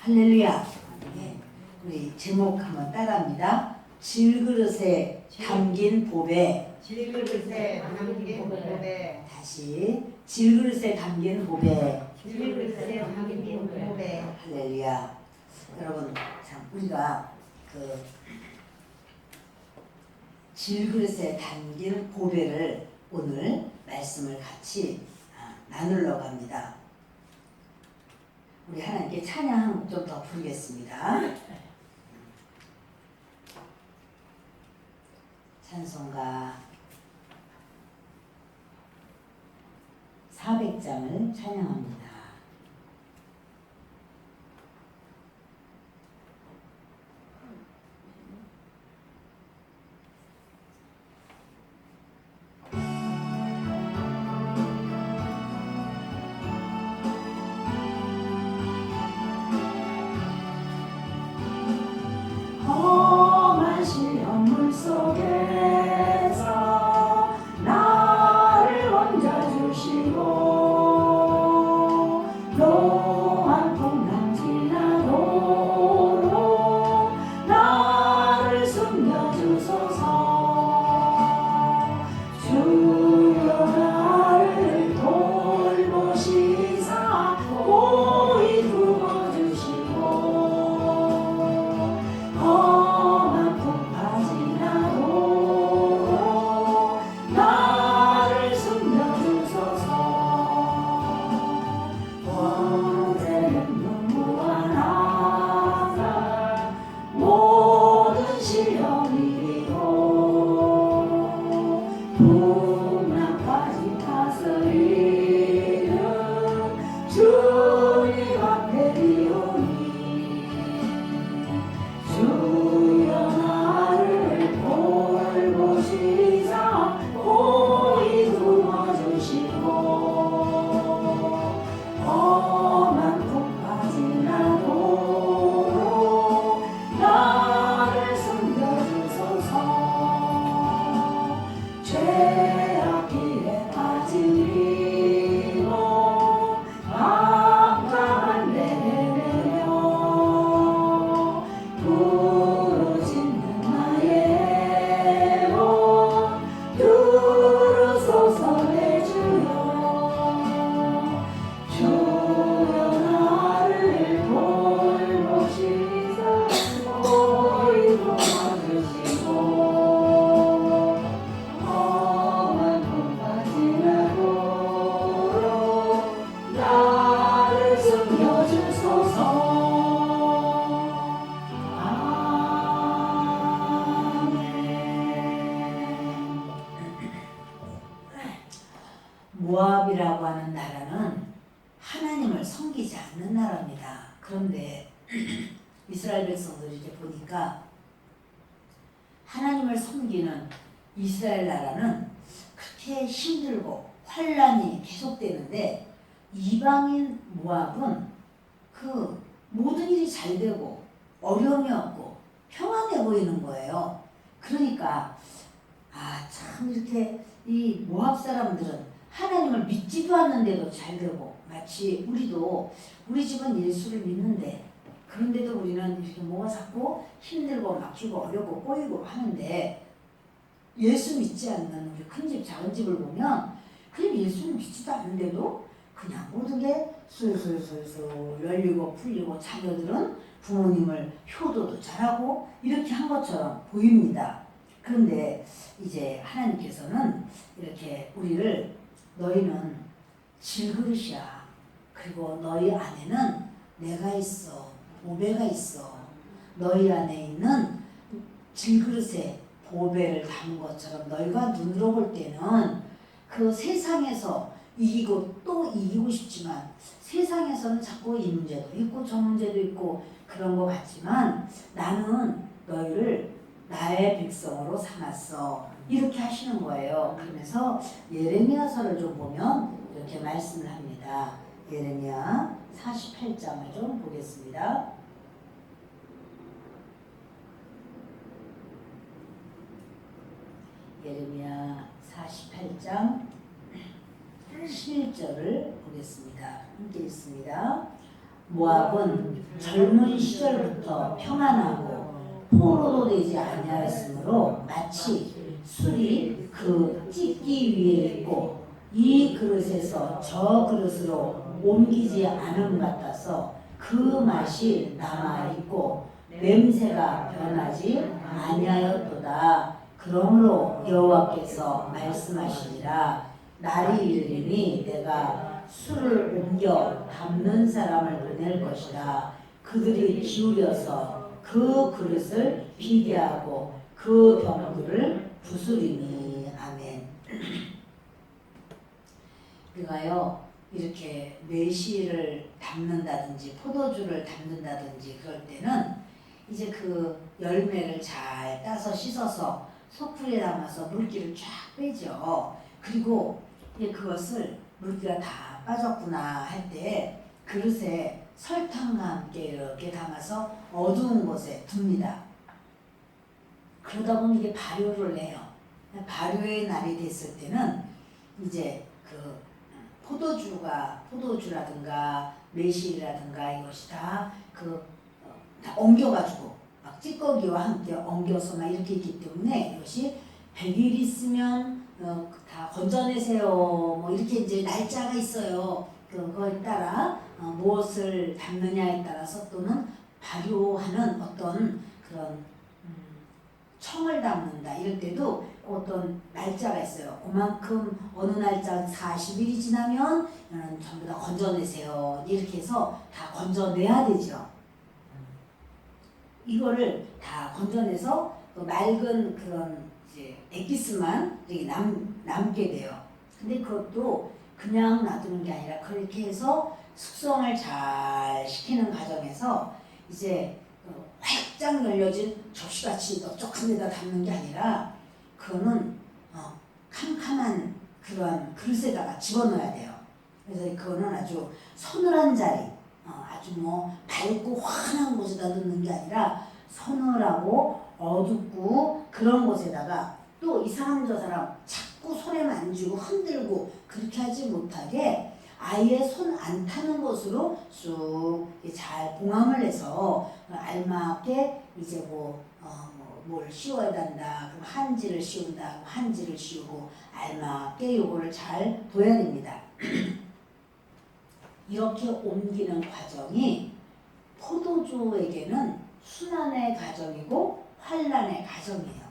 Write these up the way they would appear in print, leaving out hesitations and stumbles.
할렐루야. 네. 우리 제목 한번 따라합니다. 질그릇에 담긴 보배. 질그릇에 담긴 보배. 다시 질그릇에 담긴 보배. 질그릇에 담긴 보배. 할렐루야. 여러분, 참 우리가 그 질그릇에 담긴 보배를 오늘 말씀을 같이 나누려고 합니다. 우리 하나님께 찬양 한 곡 좀 더 부르겠습니다. 찬송가 400장을 찬양합니다. 험한 시험 물속에서 나를 건져주시고 또한 풍랑 지나도록 나를 숨겨주소서. 주여 나를 돌보시사 고이 품어주시고 험한 풍파 지나도록 나를 숨겨주소서. 언제는 눈무한 항상 모든 시험이고 풍랑까지 다스리는 주님 앞에 리오니 주여 나를 돌보시사 고이 품어주시고 험한 풍파 지나도록 나를 숨겨주소서. 죄악길에 빠지고 깜깜한 데를 부르짖는 나의 온 들으소서 내 주여. 주여 나를 돌보시사 고이 품어주시고 험한 풍파 지나도록 나를 숨겨주소서. 모압이라고 하는 나라는 하나님을 섬기지 않는 나라입니다. 그런데 이스라엘 백성들이 이제 보니까 하나님을 섬기는 이스라엘 나라는 그렇게 힘들고 환란이 계속되는데 이방인 모압은 그 모든 일이 잘 되고 어려움이 없고 평안해 보이는 거예요. 그러니까 참 이렇게 이 모압 사람들은 하나님을 믿지도 않는데도 잘 되고 마치 우리 집은 예수를 믿는데 그런데도 우리는 이렇게 뭐가 자꾸 힘들고 막히고 어렵고 꼬이고 하는데 예수 믿지 않는 우리 큰집 작은 집을 보면 그냥 예수를 믿지도 않는데도 그냥 모든 게 술술술술 열리고 풀리고 자녀들은 부모님을 효도도 잘하고 이렇게 한 것처럼 보입니다. 그런데 이제 하나님께서는 이렇게 우리를 너희는 질그릇이야. 그리고 너희 안에는 내가 있어. 보배가 있어. 너희 안에 있는 질그릇에 보배를 담은 것처럼 너희가 눈으로 볼 때는 그 세상에서 이기고 또 이기고 싶지만 세상에서는 자꾸 이 문제도 있고 저 문제도 있고 그런 것 같지만 나는 너희를 나의 백성으로 삼았어. 이렇게 하시는 거예요. 그러면서 예레미야서를 좀 보면 이렇게 말씀을 합니다. 예레미야 48장을 좀 보겠습니다. 예레미야 48장 11절을 보겠습니다. 함께 읽습니다. 모압은 젊은 시절부터 평안하고 포로도 되지 아니하였으므로 마치 술이 그 찢기 위에 있고 이 그릇에서 저 그릇으로 옮기지 않음 같아서 그 맛이 남아 있고 냄새가 변하지 아니하였도다. 그러므로 여호와께서 말씀하시니라 날이 이르리니 내가 술을 옮겨 담는 사람을 보낼 것이라. 그들이 기울여서 그 그릇을 비게 하고 그 병들을 부수리니. 아멘. 우리가요 이렇게 매실을 담는다든지 포도주를 담는다든지 그럴 때는 이제 그 열매를 잘 따서 씻어서 소쿠리에 담아서 물기를 쫙 빼죠. 그리고 이제 그것을 물기가 다 빠졌구나 할 때 그릇에 설탕과 함께 이렇게 담아서 어두운 곳에 둡니다. 그러다 보면 이게 발효를 해요. 발효의 날이 됐을 때는 이제 그 포도주라든가 매실이라든가 이것이 다 다 엉겨가지고 막 찌꺼기와 함께 엉겨서 막 이렇게 있기 때문에 이것이 100일 있으면 다 건져내세요. 뭐 이렇게 이제 날짜가 있어요. 그거에 따라 무엇을 담느냐에 따라서 또는 발효하는 어떤 그런 청을 담는다 이럴 때도 어떤 날짜가 있어요. 그만큼 어느 날짜 40일이 지나면 전부 다 건져내세요. 이렇게 해서 다 건져내야 되죠. 이거를 다 건져내서 그 맑은 그런 이제 엑기스만 남게 돼요. 근데 그것도 그냥 놔두는 게 아니라 그렇게 해서 숙성을 잘 시키는 과정에서 이제 활짝 열려진 접시같이 넓적한 데다 담는 게 아니라 그거는 캄캄한 그런 그릇에다가 집어넣어야 돼요. 그래서 그거는 아주 서늘한 자리, 아주 뭐 밝고 환한 곳에다 넣는 게 아니라 서늘하고 어둡고 그런 곳에다가 또 이 사람 저 사람 자꾸 손에 만지고 흔들고 그렇게 하지 못하게 아예 손 안 타는 곳으로 쑥 잘 봉함을 해서 알맞게 이제 뭘 씌워야 된다. 그럼 한지를 씌운다. 그럼 한지를 씌우고 알맞게 요거를 잘 둬야 됩니다. 이렇게 옮기는 과정이 포도주에게는 순환의 과정이고 환란의 과정이에요.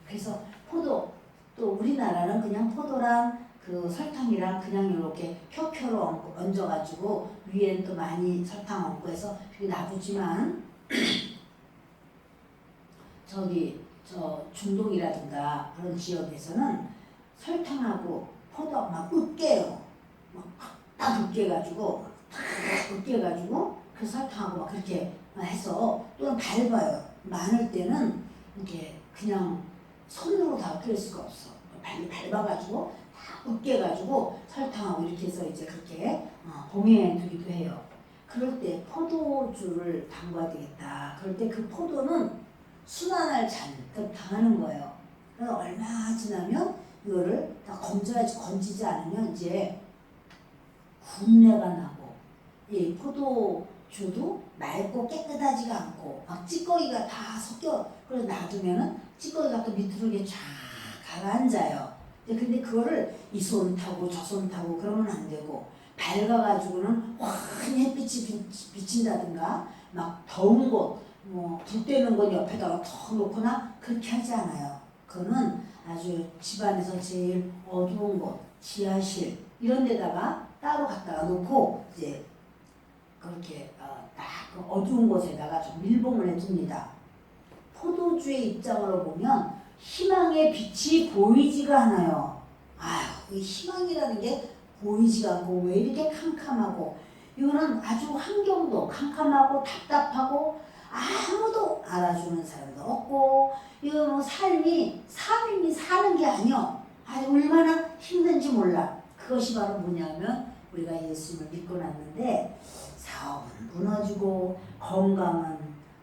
그래서 또 우리나라는 그냥 포도랑 그 설탕이랑 그냥 이렇게 펴펴로 얹어가지고 위엔 또 많이 설탕 얹고 해서 되게 나쁘지만 저 중동이라든가 그런 지역에서는 설탕하고 포도 막 으깨요. 딱 으깨가지고 그 설탕하고 막 그렇게 해서 또는 밟아요. 많을 때는 이렇게 그냥 손으로 다 으깰 수가 없어. 밟아가지고 다 으깨가지고 설탕하고 이렇게 해서 이제 그렇게 봉해에 두기도 해요. 그럴 때 포도주를 담가야 되겠다. 그럴 때 그 포도는 순환을 잔뜩 당하는 거예요. 그래서 얼마 지나면 이거를 다 건져야지. 건지지 않으면 이제 군내가 나고 이 포도주도 맑고 깨끗하지가 않고 막 찌꺼기가 다 섞여. 그래서 놔두면은 찌꺼기가 또 밑으로 이렇게 쫙 가라앉아요. 근데 그거를 이 손 타고 저 손 타고 그러면 안 되고 밝아가지고는 환히 햇빛이 비친다든가 막 더운 곳 불 때는 곳 옆에다가 턱 놓거나 그렇게 하지 않아요. 그거는 아주 집안에서 제일 어두운 곳, 지하실 이런 데다가 따로 갖다가 놓고 이제 그렇게 딱 어두운 곳에다가 좀 밀봉을 해줍니다. 포도주의 입장으로 보면 희망의 빛이 보이지가 않아요. 아유, 이 희망이라는 게 보이지가 않고 왜 이렇게 캄캄하고 이거는 아주 환경도 캄캄하고 답답하고 아무도 알아주는 사람도 없고 이거 삶이 사는 게 아니요. 아주 얼마나 힘든지 몰라. 그것이 바로 뭐냐면 우리가 예수님을 믿고 났는데 사업은 무너지고 건강은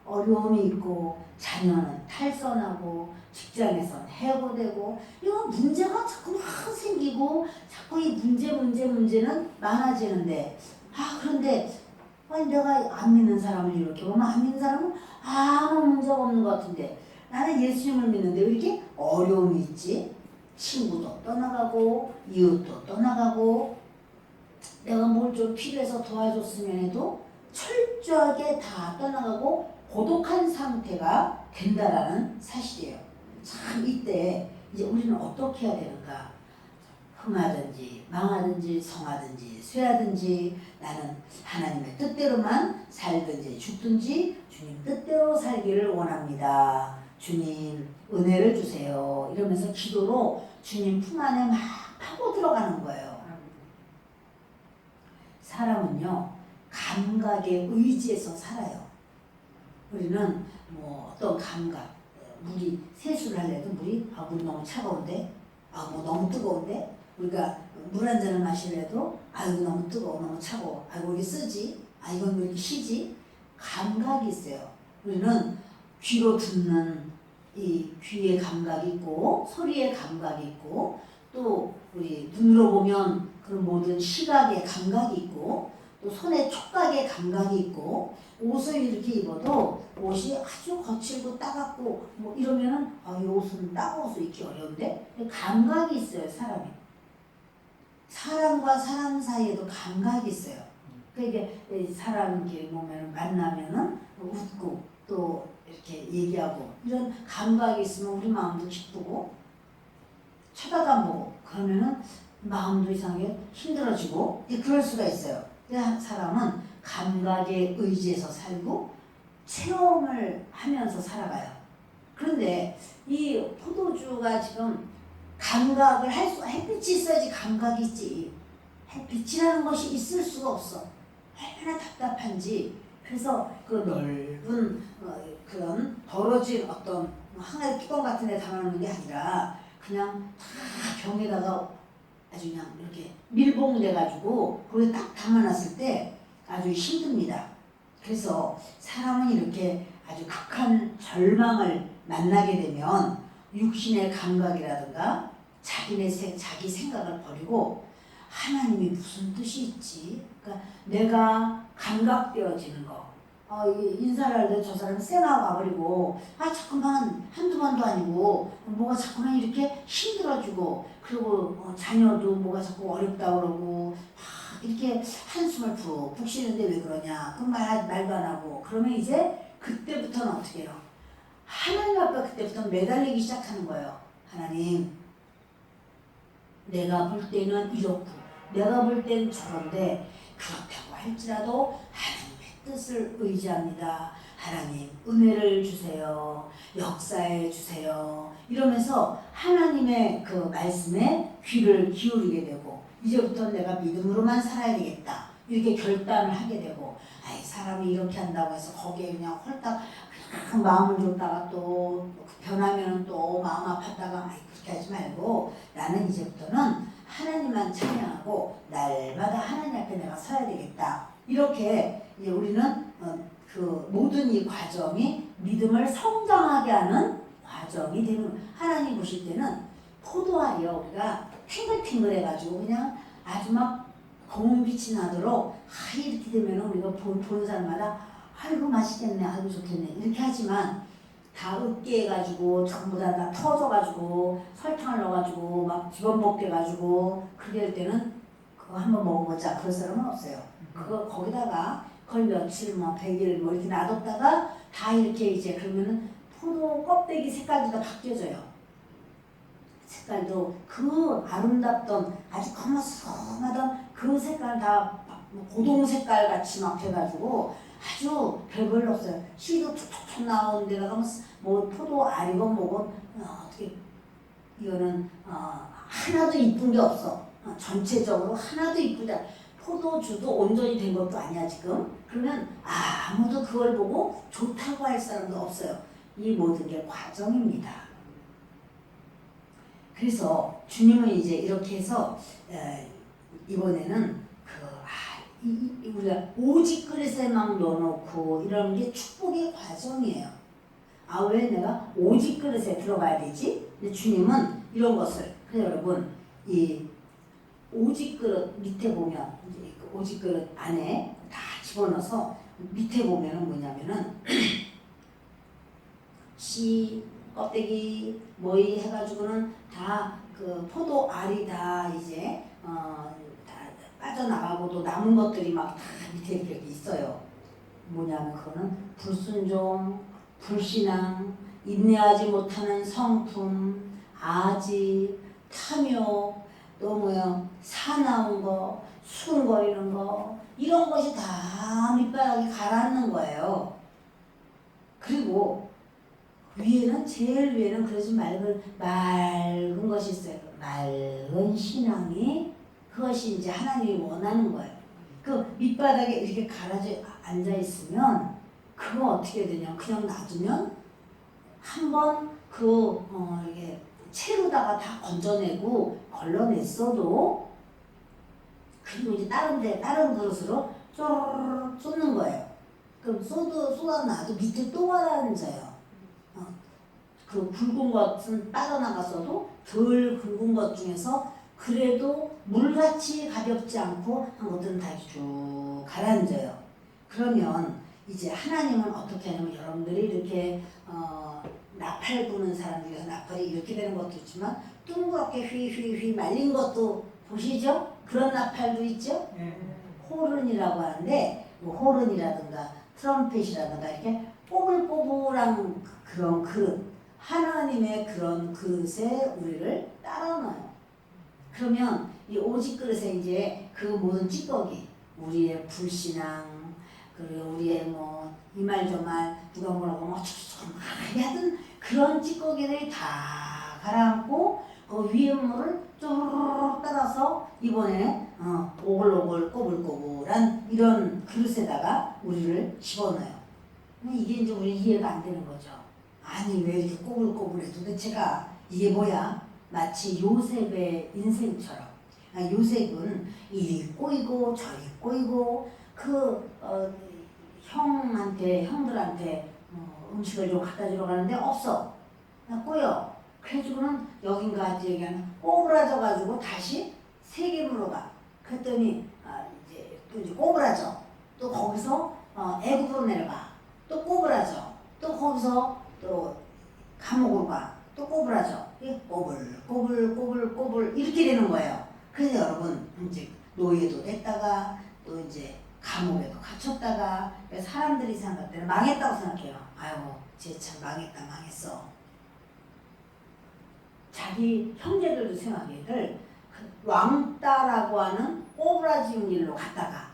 어려움이 있고 자녀는 탈선하고 직장에선 해고되고 이거 문제가 자꾸 막 생기고 자꾸 이 문제는 많아지는데 그런데 아니 내가 안 믿는 사람을 이렇게 보면 안 믿는 사람은 아무 문제가 없는 것 같은데 나는 예수님을 믿는데 왜 이렇게 어려움이 있지? 친구도 떠나가고 이웃도 떠나가고 내가 뭘 좀 필요해서 도와줬으면 해도 철저하게 다 떠나가고 고독한 상태가 된다라는 사실이에요. 참 이때 이제 우리는 어떻게 해야 되는가? 흥하든지 망하든지 성하든지 쇠하든지 나는 하나님의 뜻대로만 살든지 죽든지 주님 뜻대로 살기를 원합니다. 주님 은혜를 주세요. 이러면서 기도로 주님 품 안에 막 파고 들어가는 거예요. 사람은요 감각에 의지해서 살아요. 우리는 뭐 어떤 감각, 물이 세수를 하려도 물이 물이 너무 차가운데, 뭐 너무 뜨거운데, 우리가 물 한 잔을 마시려도 이거 너무 뜨거워, 너무 차가워, 이게 쓰지, 이건 왜 이렇게 시지? 감각이 있어요. 우리는 귀로 듣는 이 귀의 감각이 있고 소리의 감각이 있고 또 우리 눈으로 보면 그런 모든 시각의 감각이 있고 또 손의 촉각의 감각이 있고 옷을 이렇게 입어도 옷이 아주 거칠고 따갑고 뭐 이러면은 이 옷은 따가워서 입기 어려운데 감각이 있어요. 사람과 사람 사이에도 감각이 있어요. 그러니까 사람 이렇게 보면 만나면은 웃고 또 이렇게 얘기하고 이런 감각이 있으면 우리 마음도 기쁘고 쳐다도 안 보고 그러면은 마음도 이상하게 힘들어지고 그럴 수가 있어요. 사람은 감각에 의지해서 살고 체험을 하면서 살아가요. 그런데 이 포도주가 지금 감각을 햇빛이 있어야지 감각이 있지. 햇빛이라는 것이 있을 수가 없어. 얼마나 답답한지. 그래서 그 넓은 그런 벌어진 어떤 하나의 뚜껑 같은 데 담아놓는 게 아니라 그냥 다 병에다가 아주 그냥 이렇게 밀봉돼가지고 거기에 딱 담아놨을 때 아주 힘듭니다. 그래서 사람은 이렇게 아주 극한 절망을 만나게 되면 육신의 감각이라든가 자기 생각을 버리고 하나님이 무슨 뜻이 있지? 그러니까 내가 감각되어지는 거. 인사를 할 때 저 사람 쌩하고 와버리고 자꾸만 한두 번도 아니고 뭐가 자꾸만 이렇게 힘들어지고 그리고 자녀도 뭐가 자꾸 어렵다 그러고 이렇게 한숨을 푹 쉬는데 왜 그러냐 그럼 말도 안 하고 그러면 이제 그때부터는 어떻게 해요? 하나님 앞에 그때부터 매달리기 시작하는 거예요. 하나님 내가 볼 때는 이렇고 내가 볼 때는 저런데 그렇다고 할지라도 하나님의 뜻을 의지합니다. 하나님 은혜를 주세요. 역사해 주세요. 이러면서 하나님의 그 말씀에 귀를 기울이게 되고 이제부터 내가 믿음으로만 살아야 되겠다. 이렇게 결단을 하게 되고 사람이 이렇게 한다고 해서 거기에 그냥 홀딱 그냥 마음을 줬다가 또 변하면 또 마음 아팠다가 그렇게 하지 말고 나는 이제부터는 하나님만 찬양하고 날마다 하나님 앞에 내가 서야 되겠다. 이렇게 이제 우리는 그 모든 이 과정이 믿음을 성장하게 하는 과정이 되는 하나님 보실 때는 포도알이요 우리가 탱글탱글해가지고 그냥 아주 막 검은 빛이 나도록 이렇게 되면 우리가 보는 사람마다 아이고 맛있겠네 아이고 좋겠네 이렇게 하지만 다 으깨가지고 전부 다 터져가지고 설탕을 넣어가지고 막 집어먹게가지고 그렇게 할 때는 그거 한번 먹어보자 그럴 사람은 없어요. 그거 거기다가 거의 며칠 뭐 100일 뭐 이렇게 놔뒀다가 다 이렇게 이제 그러면은 포도 껍데기 색깔도 다 바뀌어져요. 색깔도 그 아름답던 아주 거머스름하던 그 색깔 다 고동 색깔 같이 막 돼가지고 아주 별걸로 없어요. 씨도 툭툭툭 나오는 데다가 뭐 포도 알이건 뭐건 어떻게 이거는 하나도 이쁜 게 없어. 전체적으로 하나도 이쁘지 않아. 포도주도 온전히 된 것도 아니야 지금. 그러면 아무도 그걸 보고 좋다고 할 사람도 없어요. 이 모든 게 과정입니다. 그래서 주님은 이제 이렇게 해서 이번에는 우리가 오직 그릇에 막 넣어놓고 이런 게 축복의 과정이에요. 왜 내가 오직 그릇에 들어가야 되지? 근데 주님은 이런 것을 그래서 여러분 이 오직 그릇 밑에 보면 이제 오직 그릇 안에 다 집어넣어서 밑에 보면은 뭐냐면은 씨 껍데기 뭐이 해가지고는 다 그 포도 알이 다 이제 다 빠져나가고도 남은 것들이 막 다 밑에 이렇게 있어요. 뭐냐면 그거는 불순종, 불신앙, 인내하지 못하는 성품, 아집, 탐욕, 또 뭐야 사나운 거, 수근거리는 거 이런 것이 다 밑바닥에 가라앉는 거예요. 그리고 위에는 제일 위에는 그러지 맑은 것이 있어요. 맑은 신앙이 그것이 이제 하나님이 원하는 거예요. 그 밑바닥에 이렇게 가라져 앉아 있으면 그거 어떻게 되냐? 그냥 놔두면 한번 이게 채로다가 다 건져내고 걸러냈어도 그리고 이제 다른 그릇으로 쪼르륵 쏟는 거예요. 그럼 쏟아놔도 밑에 또 가라앉아요. 그 굵은 것은 빠져나갔어도 덜 굵은 것 중에서 그래도 물같이 가볍지 않고 한 것들은 다 쭉 가라앉아요. 그러면 이제 하나님은 어떻게 하냐면 여러분들이 이렇게 나팔 부는 사람들에서 나팔이 이렇게 되는 것도 있지만 둥그렇게 휘휘휘 말린 것도 보시죠? 그런 나팔도 있죠? 호른이라고 하는데 뭐 호른이라든가 트럼펫이라든가 이렇게 뽀글뽀글한 그런 그릇 하나님의 그런 그릇에 우리를 따라놔요. 그러면 이 오직 그릇에 이제 그 모든 찌꺼기 우리의 불신앙 그리고 우리의 뭐 이 말 저 말 누가 뭐라고 뭐 하여튼 그런 찌꺼기들이 다 가라앉고 그 위에 물을 쪼르륵 따라서 이번에 오글오글 꼬불꼬불한 이런 그릇에다가 우리를 집어넣어요. 이게 이제 우리 이해가 안 되는 거죠. 아니 왜 이렇게 꼬불꼬불해 도대체가 이게 뭐야? 마치 요셉의 인생처럼 요셉은 이리 꼬이고 저리 꼬이고 형들한테 음식을 좀 갖다 주러 가는데 없어. 나 꼬여. 그래가지고는 여긴가 여기는 꼬부라져가지고 다시 세겜으로 가. 그랬더니 이제 또 이제 꼬부라져. 또 거기서 애굽으로 내려가. 또 꼬부라져. 또 거기서 또 감옥으로 가. 또 꼬부라져. 꼬불 이렇게 되는 거예요. 그래서 여러분 이제 노예도 됐다가 또 이제 감옥에도 갇혔다가 사람들이 생각할 때는 망했다고 생각해요. 아유 쟤 참 망했어. 자기 형제들도 생각하기를 왕따라고 하는 꼬부라지운 일로 갔다가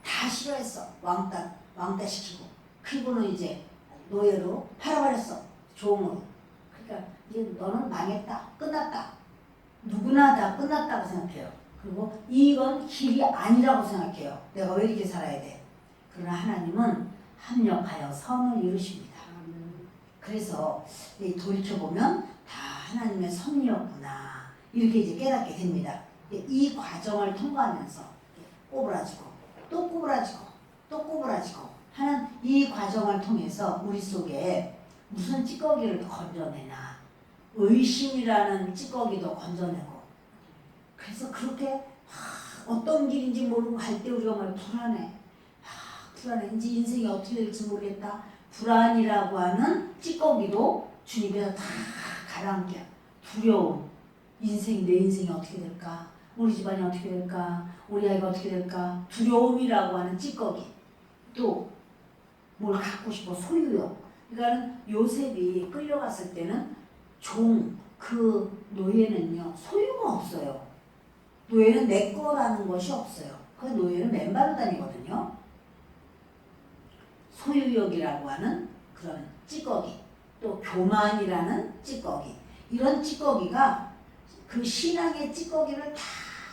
다 싫어했어. 왕따 시키고 그리고는 이제 노예로 팔아버렸어. 종으로. 그러니까 이제 너는 망했다. 끝났다. 누구나 다 끝났다고 생각해요. 그리고 이건 길이 아니라고 생각해요. 내가 왜 이렇게 살아야 돼? 그러나 하나님은 합력하여 선을 이루십니다. 그래서 돌이켜보면 다 하나님의 섭리였구나. 이렇게 이제 깨닫게 됩니다. 이 과정을 통과하면서 꼬부라지고 또 꼬부라지고 또 꼬부라지고 하는 이 과정을 통해서 우리 속에 무슨 찌꺼기를 건져내나 의심이라는 찌꺼기도 건져내고 그래서 그렇게 어떤 길인지 모르고 갈 때 우리가 말 불안해. 불안해. 이제 인생이 어떻게 될지 모르겠다. 불안이라고 하는 찌꺼기도 주님께서 다 가라앉게 두려움. 내 인생이 어떻게 될까? 우리 집안이 어떻게 될까? 우리 아이가 어떻게 될까? 두려움이라고 하는 찌꺼기. 또 뭘 갖고 싶어 소유욕. 그러니까 요셉이 끌려갔을 때는 그 노예는요 소유가 없어요. 노예는 내 거라는 것이 없어요. 그 노예는 맨발로 다니거든요. 소유욕이라고 하는 그런 찌꺼기, 또 교만이라는 찌꺼기, 이런 찌꺼기가 그 신앙의 찌꺼기를 다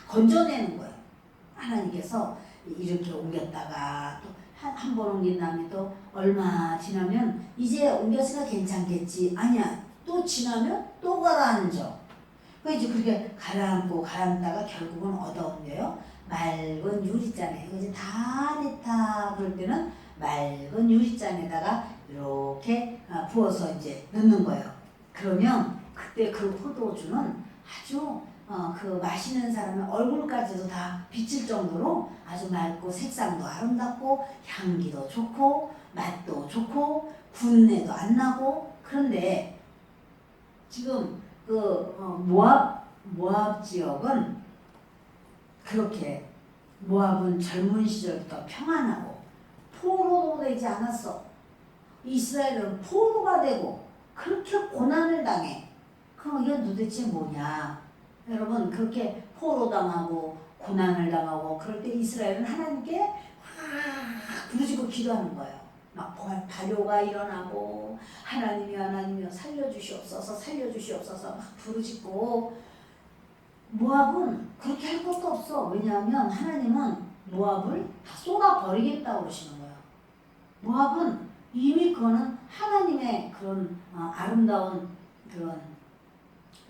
건져내는 거예요. 하나님께서 이렇게 옮겼다가 또 한 번 옮긴 다음에 또 얼마 지나면 이제 옮겼으니까 괜찮겠지. 아니야. 또 지나면 또 가라앉아. 그 이제 그렇게 가라앉다가 결국은 얻어온대요. 맑은 유리잔에. 이제 다 됐다 그럴 때는 맑은 유리잔에다가 이렇게 부어서 이제 넣는 거예요. 그러면 그때 그 포도주는 아주 그 마시는 사람의 얼굴까지도 다 비칠 정도로 아주 맑고 색상도 아름답고 향기도 좋고 맛도 좋고 군내도 안 나고. 그런데 지금 그 모압 지역은 그렇게 모압은 젊은 시절부터 평안하고 포로도 되지 않았어. 이스라엘은 포로가 되고 그렇게 고난을 당해. 그럼 이건 도대체 뭐냐? 여러분, 그렇게 포로당하고 고난을 당하고 그럴 때 이스라엘은 하나님께 막 부르짖고 기도하는 거예요. 막 발효가 일어나고 하나님이여 살려주시옵소서 살려주시옵소서 막 부르짖고. 모압은 그렇게 할 것도 없어. 왜냐하면 하나님은 모압을 다 쏟아버리겠다고 그러시는 거예요. 모압은 이미 그거는 하나님의 그런 아름다운 그런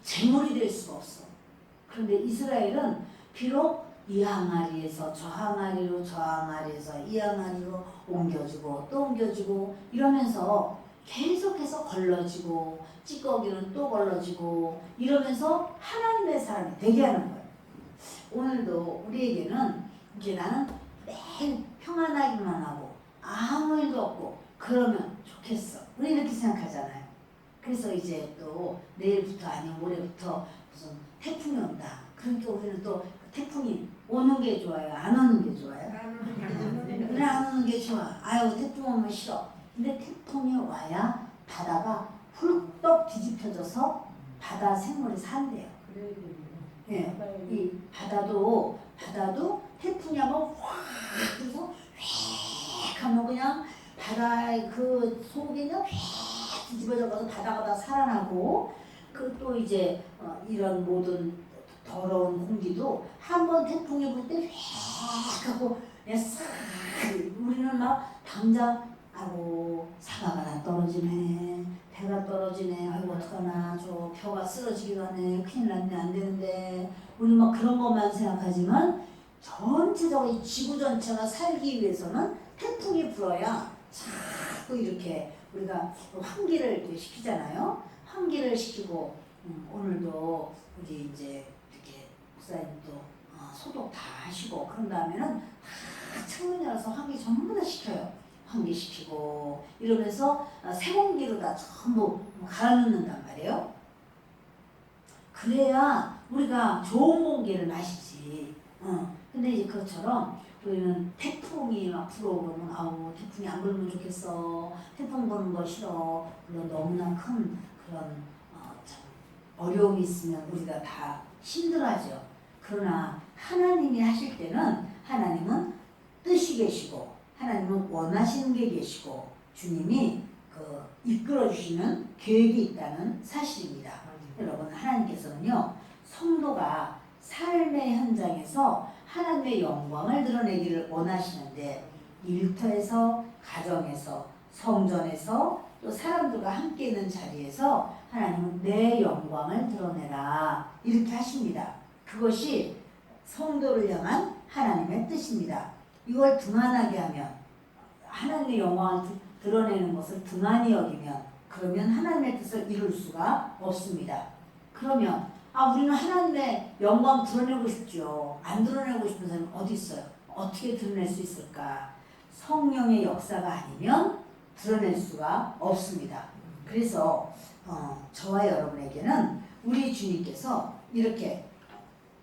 재물이 될 수가 없어. 그런데 이스라엘은 비록 이 항아리에서 저 항아리로 저 항아리에서 이 항아리로 옮겨주고 또 옮겨주고 이러면서 계속해서 걸러지고 찌꺼기는 또 걸러지고 이러면서 하나님의 사람이 되게 하는 거예요. 오늘도 우리에게는 이제 나는 매일 평안하기만 하고 아무 일도 없고 그러면 좋겠어. 우리 이렇게 생각하잖아요. 그래서 이제 또 내일부터 아니면 모레부터 무슨 태풍이 온다. 그러니까 우리는 또 태풍이 오는 게 좋아요? 안 오는 게 좋아요? 그래, 안 오는 게 좋아. 아유, 태풍 오면 싫어. 근데 태풍이 와야 바다가 훌떡 뒤집혀져서 바다 생물이 산대요. 예, 이 바다도 태풍이 한번 확 불어서 휙 하면 그냥 바다의 그 속이 그냥 휙 뒤집어져서 바다가 다 살아나고 그 또 이제 이런 모든 더러운 공기도 한번 태풍이 불 때 휙 하고 그냥 싹 우리는 막 당장 아이고 사과가 다 떨어지네 배가 떨어지네 아이고 어떡하나 저 벼가 쓰러지기도 하네 큰일 났네 안 되는데 우리 막 그런 것만 생각하지만 전체적으로 이 지구 전체가 살기 위해서는 태풍이 불어야 자꾸 이렇게 우리가 환기를 이렇게 시키잖아요. 환기를 시키고 오늘도 우리 이제 이렇게 목사님도 소독 다 하시고 그런 다음에는 다 창문 열어서 환기 전부 다 시켜요. 환기시키고 이러면서 새 공기로 다 전부 갈아넣는단 말이에요. 그래야 우리가 좋은 공기를 마시지. 근데 이제 그것처럼 우리는 태풍이 막 불어오면 아우 태풍이 안 불면 좋겠어. 태풍 부는 거 싫어. 물론 너무나 큰 그런 참 어려움이 있으면 우리가 다 힘들어하죠. 그러나 하나님이 하실 때는 하나님은 뜻이 계시고 하나님은 원하시는 게 계시고 주님이 그 이끌어 주시는 계획이 있다는 사실입니다. 여러분 하나님께서는요 성도가 삶의 현장에서 하나님의 영광을 드러내기를 원하시는데 일터에서 가정에서 성전에서 또 사람들과 함께 있는 자리에서 하나님은 내 영광을 드러내라 이렇게 하십니다. 그것이 성도를 향한 하나님의 뜻입니다. 이걸 등한하게 하면 하나님의 영광을 드러내는 것을 등한히 여기면 그러면 하나님의 뜻을 이룰 수가 없습니다. 그러면 우리는 하나님의 영광 드러내고 싶죠. 안 드러내고 싶은 사람이 어디 있어요? 어떻게 드러낼 수 있을까? 성령의 역사가 아니면 드러낼 수가 없습니다. 그래서 저와 여러분에게는 우리 주님께서 이렇게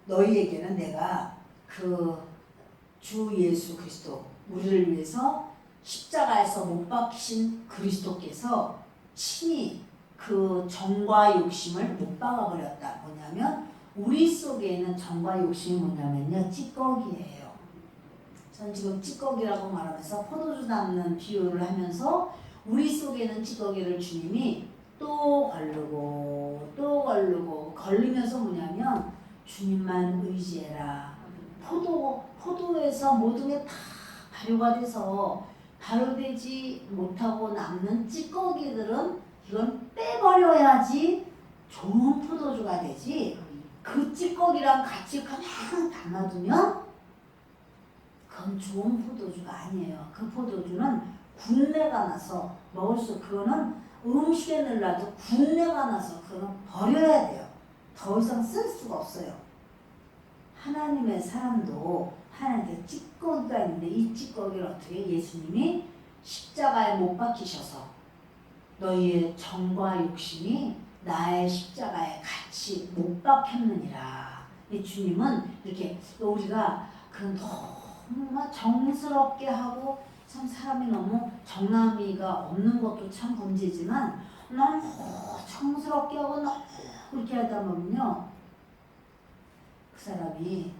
너희에게는 내가 그 주 예수 그리스도 우리를 위해서 십자가에서 못 박히신 그리스도께서 친히 그 정과 욕심을 못 박아버렸다. 뭐냐면 우리 속에 있는 정과 욕심이 뭐냐면요 찌꺼기예요. 전 지금 찌꺼기라고 말하면서 포도주 담는 비유를 하면서 우리 속에 있는 찌꺼기를 주님이 또 걸르고 또 걸르고 걸리면서 뭐냐면 주님만 의지해라. 포도에서 모든 게 다 발효가 돼서 발효되지 못하고 남는 찌꺼기들은 이건 빼버려야지 좋은 포도주가 되지. 그 찌꺼기랑 같이 그냥 담아두면 그건 좋은 포도주가 아니에요. 그 포도주는 군내가 나서 먹을 수 그거는 음식에 넣으려도 군내가 나서 그건 버려야 돼요. 더 이상 쓸 수가 없어요. 하나님의 사람도 하나님께 찌꺼기가 있는데 이 찌꺼기를 어떻게 예수님이 십자가에 못 박히셔서 너희의 정과 욕심이 나의 십자가에 같이 못 박혔느니라. 이 주님은 이렇게 우리가 그 너무 정스럽게 하고 참 사람이 너무 정남이가 없는 것도 참 문제지만 너무 정스럽게 하고 너무 그렇게 하다 보면요 그 사람이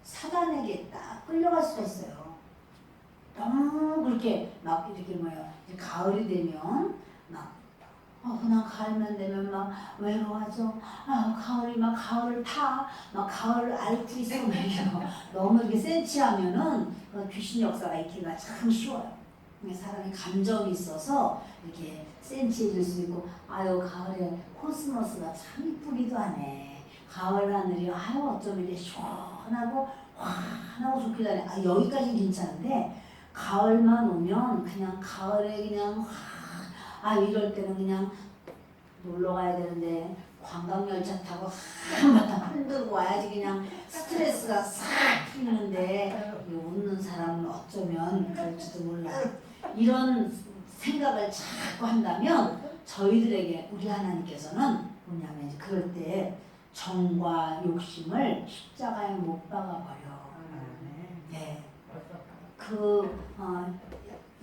사단에게 딱 끌려갈 수가 있어요. 너무 그렇게 막 이렇게 이제 가을이 되면 막 그냥 가을만 되면 막 외로워져. 가을이 막 가을을 타. 막 가을 앓고 있어. 너무 이렇게 센치하면은 귀신 역사가 있기가 참 쉬워요. 사람이 감정이 있어서 이렇게 센치해질 수 있고, 가을에 코스모스가 참 이쁘기도 하네. 가을 하늘이 어쩜 이렇게 시원하고 환하고 좋기도 하네. 여기까지는 괜찮은데 가을만 오면 그냥 가을에 그냥 이럴 때는 그냥 놀러 가야 되는데 관광열차 타고 한바탕 흔들고 와야지 그냥 스트레스가 싹 풀리는데 웃는 사람은 어쩌면 그럴지도 몰라. 이런 생각을 자꾸 한다면 저희들에게 우리 하나님께서는 뭐냐면 이제 그럴 때 정과 욕심을 십자가에 못 박아버려. 네.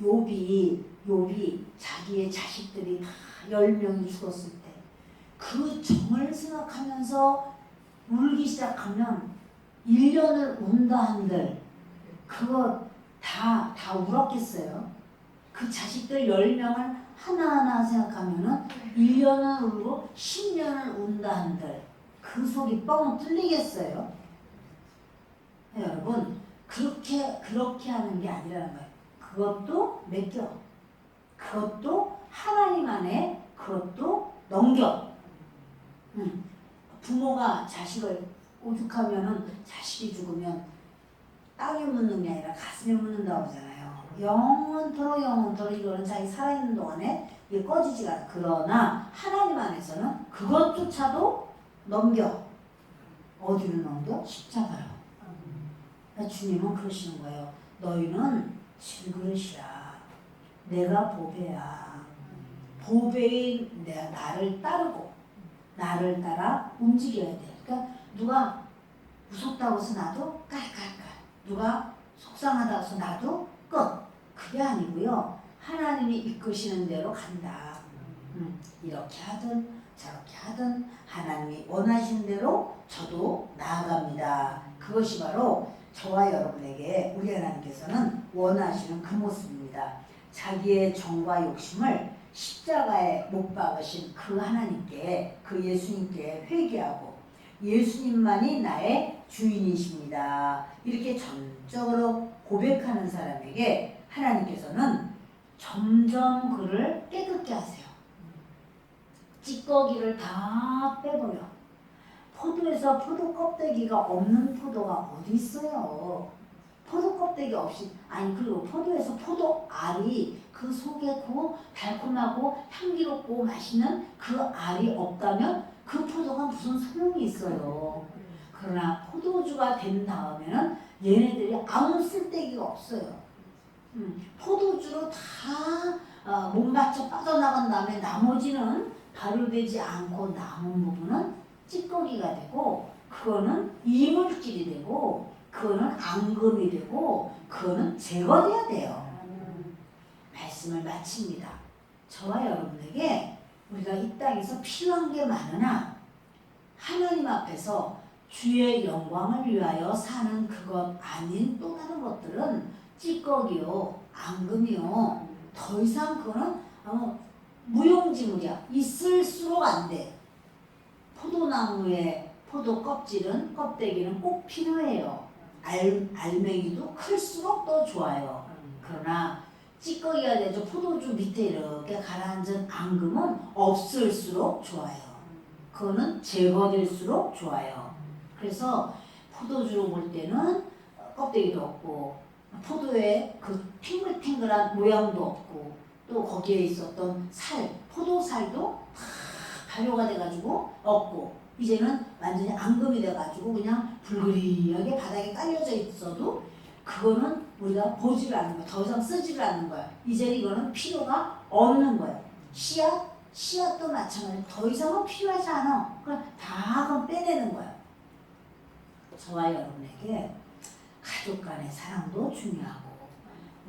욥이 자기의 자식들이 다 10명이 죽었을 때 그 정을 생각하면서 울기 시작하면 1년을 운다 한들 그거 다 울었겠어요. 그 자식들 10명을 하나하나 생각하면은 1년을 울고 10년을 운다 한들 그 속이 뻥 뚫리겠어요. 네, 여러분 그렇게 하는 게 아니라는 거예요. 그것도 맡겨. 그것도 하나님 안에 그것도 넘겨. 부모가 자식을 오죽하면은 자식이 죽으면 땅에 묻는 게 아니라 가슴에 묻는다고 하잖아요. 영원토록 이거는 자기 살아있는 동안에 이게 꺼지지가 않아. 그러나 하나님 안에서는 그것조차도 넘겨. 어디를 넘겨? 십자가요. 주님은 그러시는 거예요. 너희는 질그릇이야. 내가 보배야. 보배인 내가 나를 따르고 나를 따라 움직여야 돼. 그러니까 누가 무섭다고 해서 나도 깔깔깔. 누가 속상하다고 해서 나도 끝. 그게 아니고요. 하나님이 이끄시는 대로 간다. 이렇게 하든 저렇게 하든 하나님이 원하시는 대로 저도 나아갑니다. 그것이 바로 저와 여러분에게 우리 하나님께서는 원하시는 그 모습입니다. 자기의 정과 욕심을 십자가에 못 박으신 그 하나님께, 그 예수님께 회개하고 예수님만이 나의 주인이십니다. 이렇게 전적으로 고백하는 사람에게 하나님께서는 점점 그를 깨끗게 하세요. 찌꺼기를 다 빼버려. 포도에서 포도 껍데기가 없는 포도가 어디 있어요? 포도 껍데기 없이, 그리고 포도에서 포도 알이 그 속에 그 달콤하고 향기롭고 맛있는 그 알이 없다면 그 포도가 무슨 소용이 있어요. 그러나 포도주가 된 다음에는 얘네들이 아무 쓸데기가 없어요. 포도주로 다 못 맞춰 빠져나간 다음에 나머지는 발효되지 않고 남은 부분은 찌꺼기가 되고 그거는 이물질이 되고 그거는 앙금이 되고 그거는 제거돼야 돼요. 말씀을 마칩니다. 저와 여러분에게 우리가 이 땅에서 필요한 게 많으나 하나님 앞에서 주의 영광을 위하여 사는 그것 아닌 또 다른 것들은 찌꺼기요, 앙금이요. 더 이상 그거는 무용지물이야. 있을수록 안 돼. 포도나무의 포도 껍데기는 꼭 필요해요. 알맹이도 클수록 더 좋아요. 그러나 찌꺼기가 되죠. 포도주 밑에 이렇게 가라앉은 앙금은 없을수록 좋아요. 그거는 제거될수록 좋아요. 그래서 포도주로 볼 때는 껍데기도 없고 포도의 그 탱글탱글한 모양도 없고 또 거기에 있었던 포도살도 다 발효가 돼가지고 없고 이제는 완전히 앙금이 돼가지고 그냥 불그리하게 바닥에 깔려져 있어도 그거는 우리가 보지를 않는 거야. 더 이상 쓰지를 않는 거야. 이제 이거는 필요가 없는 거야. 씨앗도 마찬가지로 더 이상은 필요하지 않아. 그럼 다 그럼 빼내는 거야. 저와 여러분에게 가족 간의 사랑도 중요하고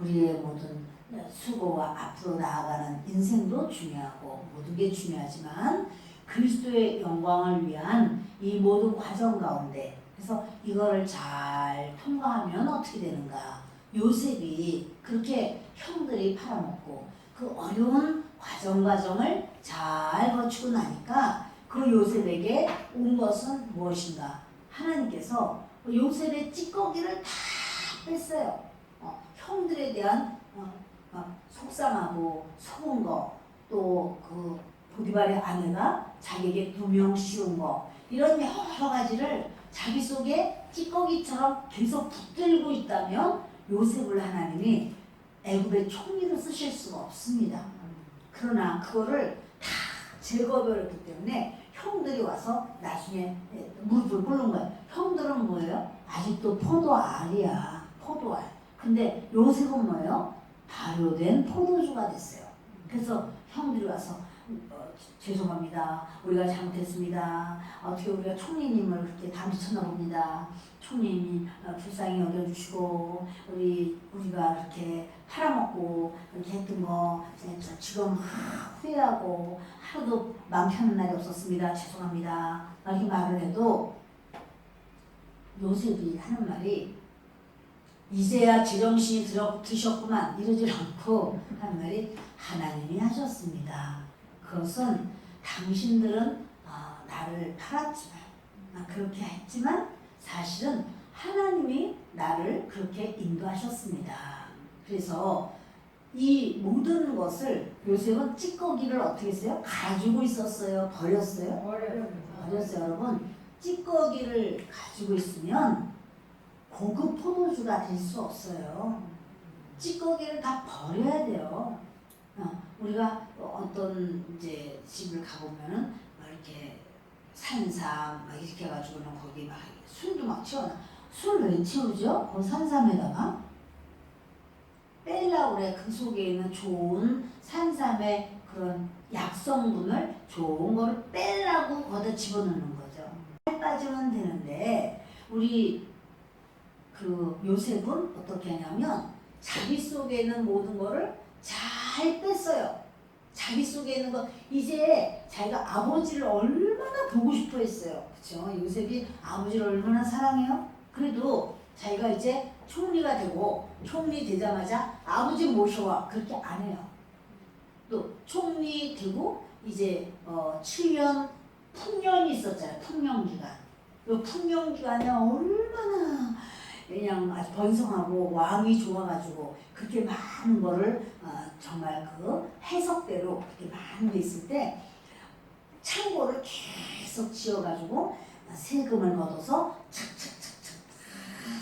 우리의 모든 수고와 앞으로 나아가는 인생도 중요하고 모든 게 중요하지만 그리스도의 영광을 위한 이 모든 과정 가운데 그래서 이거를 잘 통과하면 어떻게 되는가. 요셉이 그렇게 형들이 팔아먹고 그 어려운 과정을 잘 거치고 나니까 그 요셉에게 온 것은 무엇인가. 하나님께서 요셉의 찌꺼기를 다 뺐어요. 형들에 대한 속상하고 속은 거, 또 그 보디발의 아내가 자기에게 누명 씌운 거, 이런 여러 가지를 자기 속에 찌꺼기처럼 계속 붙들고 있다면 요셉을 하나님이 애굽의 총리로 쓰실 수가 없습니다. 그러나 그거를 다 제거해버렸기 때문에 형들이 와서 나중에 무릎을 꿇는 거예요. 형들은 뭐예요? 아직도 포도알이야. 포도알. 근데 요셉은 뭐예요? 발효된 포도주가 됐어요. 그래서 형들이 와서 죄송합니다. 우리가 잘못했습니다. 어떻게 우리가 총리님을 그렇게 다루쳤나 봅니다. 총리님이 불쌍히 여겨주시고 우리가 그렇게 팔아먹고 이렇게 했던 거 지금 후회하고 하루도 마음 편한 날이 없었습니다. 죄송합니다. 이렇게 말을 해도 요셉이 하는 말이 이제야 제정신이 드셨구만 이러질 않고 하는 말이 하나님이 하셨습니다. 그것은 당신들은 나를 팔았지만 그렇게 했지만 사실은 하나님이 나를 그렇게 인도하셨습니다. 그래서 이 모든 것을 요셉은 찌꺼기를 어떻게 했어요? 가지고 있었어요? 버렸어요? 버렸어요. 여러분 찌꺼기를 가지고 있으면 고급 포도주가 될 수 없어요. 찌꺼기를 다 버려야 돼요. 우리가 어떤 이제 집을 가보면은 이렇게 산삼 막 이렇게 해가지고는 거기 막 술도 막 채워놔. 술 왜 채우죠? 그 산삼에다가 빼려고 그래. 그 속에 있는 좋은 산삼의 그런 약성분을 좋은 거를 빼려고 거기다 집어넣는 거죠. 살 빠지면 되는데 우리 그 요셉은 어떻게 하냐면 자기 속에 있는 모든 거를 잘 뺐어요. 자기 속에 있는 거 이제 자기가 아버지를 얼마나 보고 싶어 했어요. 그렇죠? 요셉이 아버지를 얼마나 사랑해요? 그래도 자기가 이제 총리가 되고 총리 되자마자 아버지 모셔와 그렇게 안 해요. 또 총리 되고 이제 7년 풍년이 있었잖아요. 풍년기간. 이 풍년기간에 얼마나 그냥 아주 번성하고 왕이 좋아가지고 그렇게 많은 거를 정말 그 해석대로 그렇게 많은 게 있을 때 창고를 계속 지어가지고 세금을 걷어서 착착착착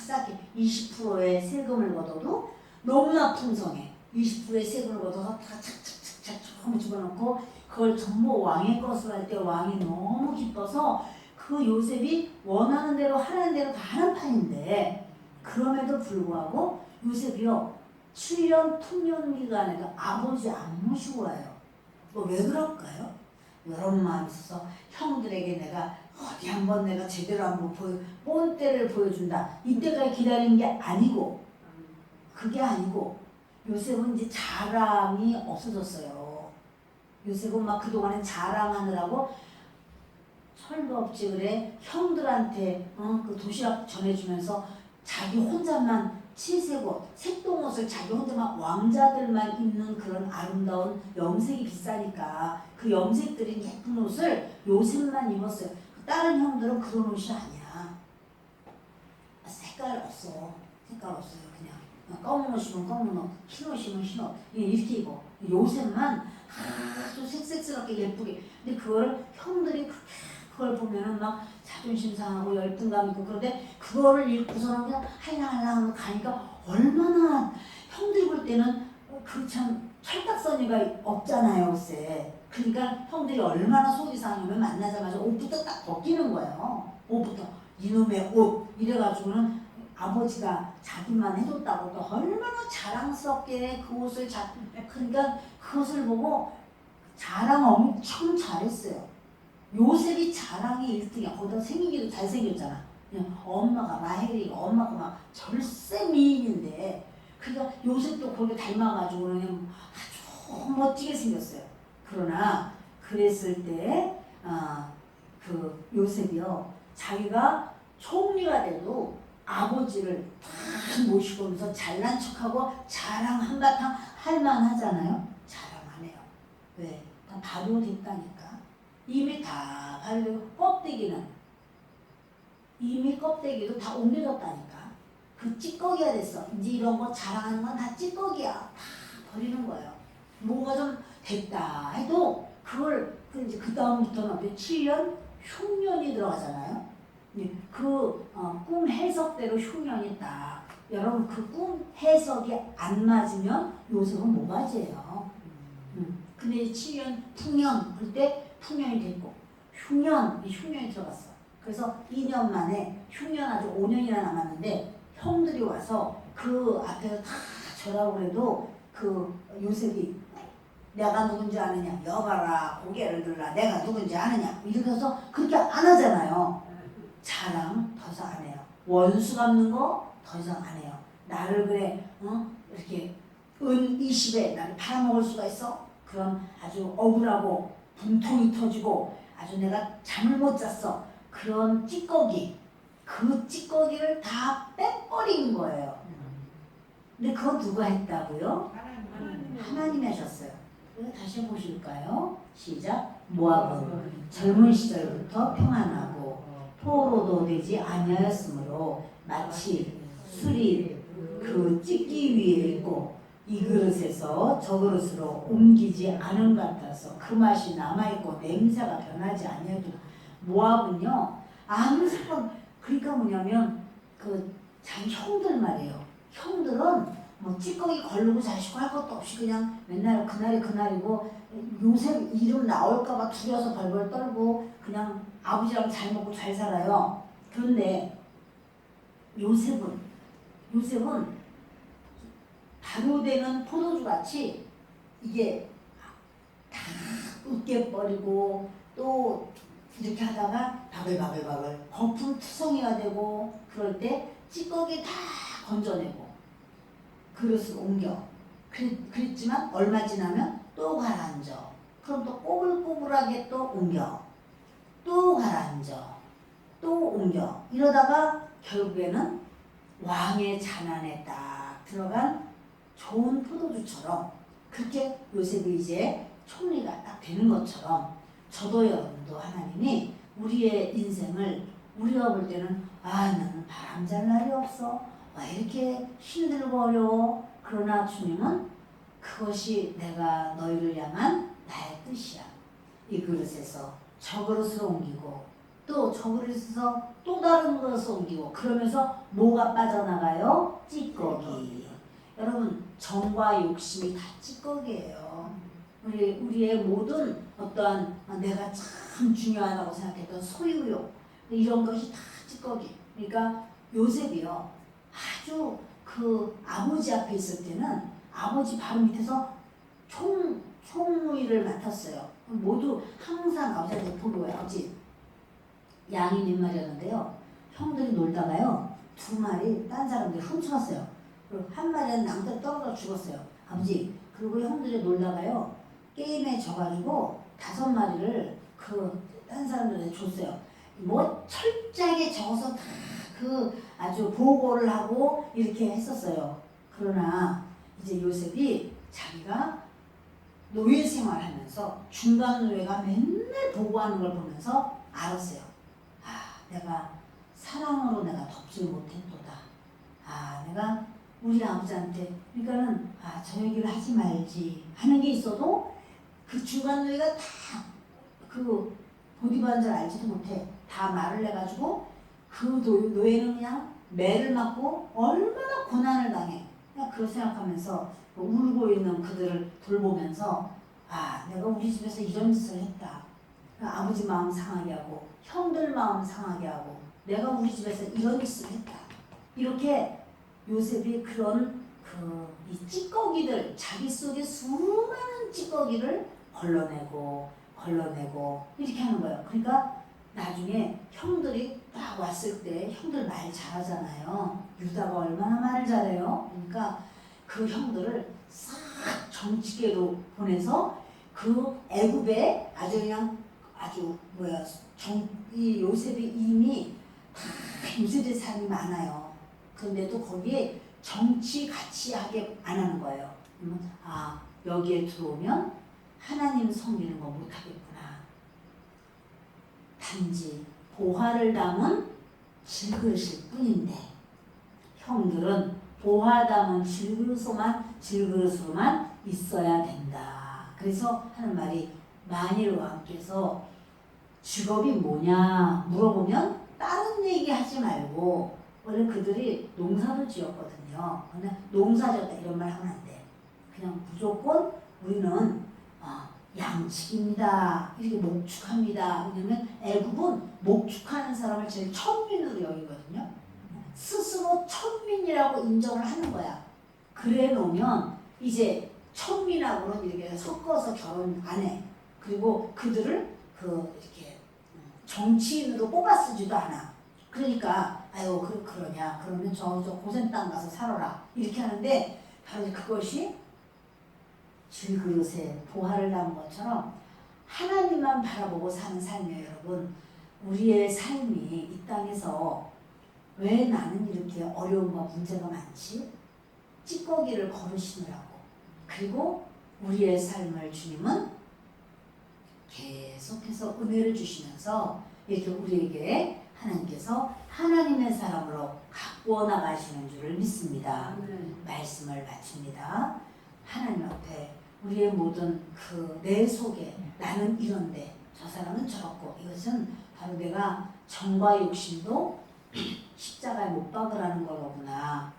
싸게 20%의 세금을 걷어도 너무나 풍성해. 20%의 세금을 걷어서 다 착착착착 조금 집어넣고 그걸 전부 왕의 것으로 할 때 왕이 너무 기뻐서 그 요셉이 원하는 대로 하는 대로 다 하는 판인데 그럼에도 불구하고 요셉이요 7년 풍년기간에도 아버지 안 모시고 와요. 왜 그럴까요? 이런 마음이 있어서 형들에게 내가 어디 한번 내가 제대로 한번 본때를 보여준다. 이때까지 기다리는 게 아니고 그게 아니고 요셉은 이제 자랑이 없어졌어요. 요셉은 막 그동안에 자랑하느라고 철도 없지 그래 형들한테 그 도시락 전해주면서 자기 혼자만 칠색옷, 색동옷을 자기 혼자만 왕자들만 입는 그런 아름다운 염색이 비싸니까 그 염색들인 예쁜 옷을 요셉만 입었어요. 다른 형들은 그런 옷이 아니야. 색깔 없어요. 그냥 검은 옷이면 검은 옷, 흰 옷이면 흰 옷 이렇게 입어. 요셉만 아주 색색스럽게 예쁘게. 근데 그거를 형들이 그걸 보면은 막 자존심 상하고 열등감 있고 그런데 그거를 읽고서는 그냥 할랑할랑 가니까 얼마나 형들이 볼 때는 그 참 철딱서니가 없잖아요, 옷에. 그러니까 형들이 얼마나 속이 상하면 만나자마자 옷부터 딱 벗기는 거예요. 옷부터. 이놈의 옷 이래가지고는 아버지가 자기만 해줬다고 또 얼마나 자랑스럽게 그 옷을 그러니까 그것을 보고 자랑 엄청 잘했어요. 요셉이 자랑이 1등이야. 거기다 생기기도 잘생겼잖아. 그냥 엄마가 라헬이 엄마가 막 절세 미인인데 그러니까 요셉도 거기 닮아가지고 그냥 아주 멋지게 생겼어요. 그러나 그랬을 때 그 요셉이요 자기가 총리가 돼도 아버지를 다 모시고면서 잘난 척하고 자랑 한바탕 할만하잖아요. 자랑 안 해요. 왜? 다 바로 됐다니까. 이미 다 바로 이미 껍데기도 다 옮겨졌다니까. 그 찌꺼기가 됐어. 이제 이런 거 자랑하는 건 다 찌꺼기야. 다 버리는 거예요. 뭐가 좀 됐다 해도 그걸 이제 그 다음부터는 7년 흉년이 들어가잖아요. 꿈 해석대로 흉년이 딱. 여러분 그 꿈 해석이 안 맞으면 요셉은 모가지예요. 근데 7년 풍년 그때 풍년이 됐고 흉년이 들어갔어. 그래서 2년 만에 흉년 아주 5년이나 남았는데 형들이 와서 그 앞에서 다 절하고 그래도 그 요셉이 내가 누군지 아느냐 여봐라 고개를 들라 내가 누군지 아느냐 이렇게 해서 그렇게 안 하잖아요. 자랑 더 이상 안 해요. 원수 갚는 거 더 이상 안 해요. 나를 그래 이렇게 은 20에 나를 팔아먹을 수가 있어? 그럼 아주 억울하고 분통이 터지고 아주 내가 잠을 못 잤어. 그런 찌꺼기 그 찌꺼기를 다 빼버린 거예요. 근데 그거 누가 했다고요? 하나님이 하셨어요. 다시 해보실까요? 시작. 모압은 젊은 시절부터 평안하고 포로도 되지 아니하였으므로 마치 술이 그 찢기 위에 있고 이 그릇에서 저 그릇으로 옮기지 않은 것 같아서 그 맛이 남아있고 냄새가 변하지 아니하더라. 모압은요 아무 사람 그러니까 뭐냐면 그 자기 형들 말이에요. 형들은 뭐 찌꺼기 걸르고 자시고 할 것도 없이 그냥 맨날 그날이 그날이고 요셉 이름 나올까봐 두려워서 벌벌 떨고 그냥 아버지랑 잘 먹고 잘 살아요. 그런데 요셉은 발효되는 포도주같이 이게 다 으깨버리고 또 이렇게 하다가 바글바글 거품 투성이가 되고 그럴 때 찌꺼기 다 건져내고 그릇을 옮겨. 그랬지만 얼마 지나면 또 가라앉아. 그럼 또 꼬불꼬불하게 또 옮겨. 또 가라앉아. 또 옮겨. 이러다가 결국에는 왕의 잔안에 딱 들어간 좋은 포도주처럼 그렇게 요셉이 이제 총리가 딱 되는 것처럼 저도 여러분도 하나님이 우리의 인생을 우리가 볼 때는 나는 바람 잘 날이 없어. 왜 이렇게 힘들고 어려워. 그러나 주님은 그것이 내가 너희를 향한 나의 뜻이야. 이 그릇에서 저 그릇으로 옮기고 또 저 그릇에서 또 다른 그릇을 옮기고 그러면서 뭐가 빠져나가요? 찌꺼기. 여러분 정과 욕심이 다 찌꺼기예요. 우리의 모든 어떠한 내가 참 중요하다고 생각했던 소유욕 이런 것이 다 찌꺼기. 그러니까 요셉이요 아주 그 아버지 앞에 있을 때는 아버지 바로 밑에서 총무일을 맡았어요. 모두 항상 아버지한테 보고요. 아버지 양이 몇 마리였는데요. 형들이 놀다가요 2마리 딴 사람들이 훔쳐갔어요. 그리고 한 마리는 낭떠러 떨어져 죽었어요. 아버지 그리고 형들이 놀다가요 게임에 져가지고 5마리를 그 딴 사람들한테 줬어요. 뭐 철저하게 적어서 다 그 아주 보고를 하고 이렇게 했었어요. 그러나 이제 요셉이 자기가 노예 생활하면서 중간 노예가 맨날 보고하는 걸 보면서 알았어요. 내가 사랑으로 내가 덮지 못했도다. 내가 우리 아버지한테 그러니까는 저 얘기를 하지 말지 하는 게 있어도 그 중간 노예가 다 그 보디바인 줄 알지도 못해. 다 말을 해가지고 그 노예는 그냥 매를 맞고 얼마나 고난을 당해. 그냥 그걸 생각하면서 울고 있는 그들을 돌보면서 아, 내가 우리 집에서 이런 짓을 했다. 아버지 마음 상하게 하고 형들 마음 상하게 하고 내가 우리 집에서 이런 짓을 했다. 이렇게 요셉이 그런 이 찌꺼기들, 자기 속에 수많은 찌꺼기를 걸러내고 이렇게 하는 거예요. 그러니까 나중에 형들이 딱 왔을 때 형들 말 잘하잖아요. 유다가 얼마나 말을 잘해요. 그러니까 그 형들을 싹 정치계로 보내서 그 애굽에 아주 그냥 아주 이 요셉이 이미 다 요셉의 삶이 많아요. 그런데도 거기에 정치 같이 하게 안 하는 거예요. 아, 여기에 들어오면 하나님 섬기는 거 못하겠구나. 단지 보화를 담은 질그릇일 뿐인데 형들은 보화 담은 질그릇으로만 있어야 된다. 그래서 하는 말이 만일 왕께서 직업이 뭐냐 물어보면 다른 얘기 하지 말고 원래 그들이 농사를 지었거든요. 그냥 농사졌다 이런 말 하면 안 돼. 그냥 무조건 우리는 양식입니다. 이렇게 목축합니다. 왜냐면 애굽은 목축하는 사람을 제일 천민으로 여기거든요. 스스로 천민이라고 인정을 하는 거야. 그래 놓으면 이제 천민하고는 이렇게 섞어서 결혼 안 해. 그리고 그들을 이렇게 정치인으로 뽑아 쓰지도 않아. 그러니까 아유 그러냐 그러면 저 고센 땅 가서 살아라 이렇게 하는데 바로 그것이 질그릇에 보화를 담은 것처럼 하나님만 바라보고 사는 삶이에요. 여러분 우리의 삶이 이 땅에서 왜 나는 이렇게 어려움과 문제가 많지? 찌꺼기를 거르시느라고. 그리고 우리의 삶을 주님은 계속해서 은혜를 주시면서 이렇게 우리에게 하나님께서 하나님의 사람으로 가꾸어 나가시는 줄을 믿습니다. 말씀을 마칩니다. 하나님 앞에 우리의 모든 내 속에 나는 이런데 저 사람은 저렇고 이것은 바로 내가 정과 욕심도 십자가에 못 박으라는 거로구나.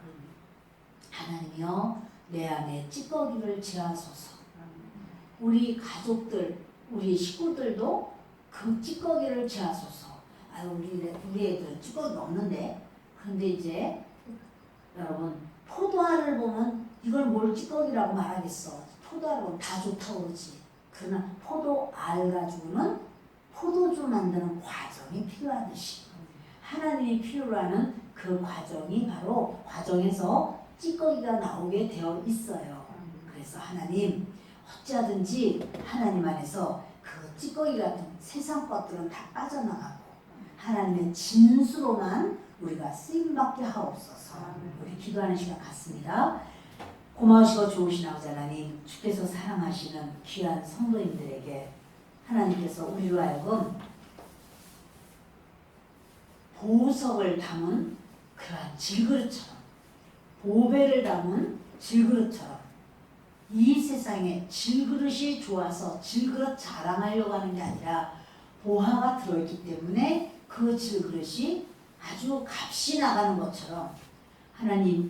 하나님이여 내 안에 찌꺼기를 제하소서. 우리 가족들 우리 식구들도 그 찌꺼기를 제하소서. 아유 우리 애들은 찌꺼기가 없는데. 그런데 이제 여러분 포도알을 보면 이걸 뭘 찌꺼기라고 말하겠어. 포도알을 보면 다 좋다고 그러지. 그러나 포도알 가지고는 포도주 만드는 과정이 필요하듯이 하나님이 필요로 하는 그 과정이 바로 과정에서 찌꺼기가 나오게 되어 있어요. 그래서 하나님 어찌하든지 하나님 안에서 그 찌꺼기 같은 세상 것들은 다 빠져나가고 하나님의 진수로만 우리가 쓰임받게 하옵소서. 우리 기도하는 시간 갖습니다. 고마우시고 좋으신 아버지 하나님, 주께서 사랑하시는 귀한 성도님들에게 하나님께서 우리로 하여금 보석을 담은 그러한 질그릇처럼 보배를 담은 질그릇처럼 이 세상에 질그릇이 좋아서 질그릇 자랑하려고 하는 게 아니라 보화가 들어있기 때문에 그 질그릇이 아주 값이 나가는 것처럼 하나님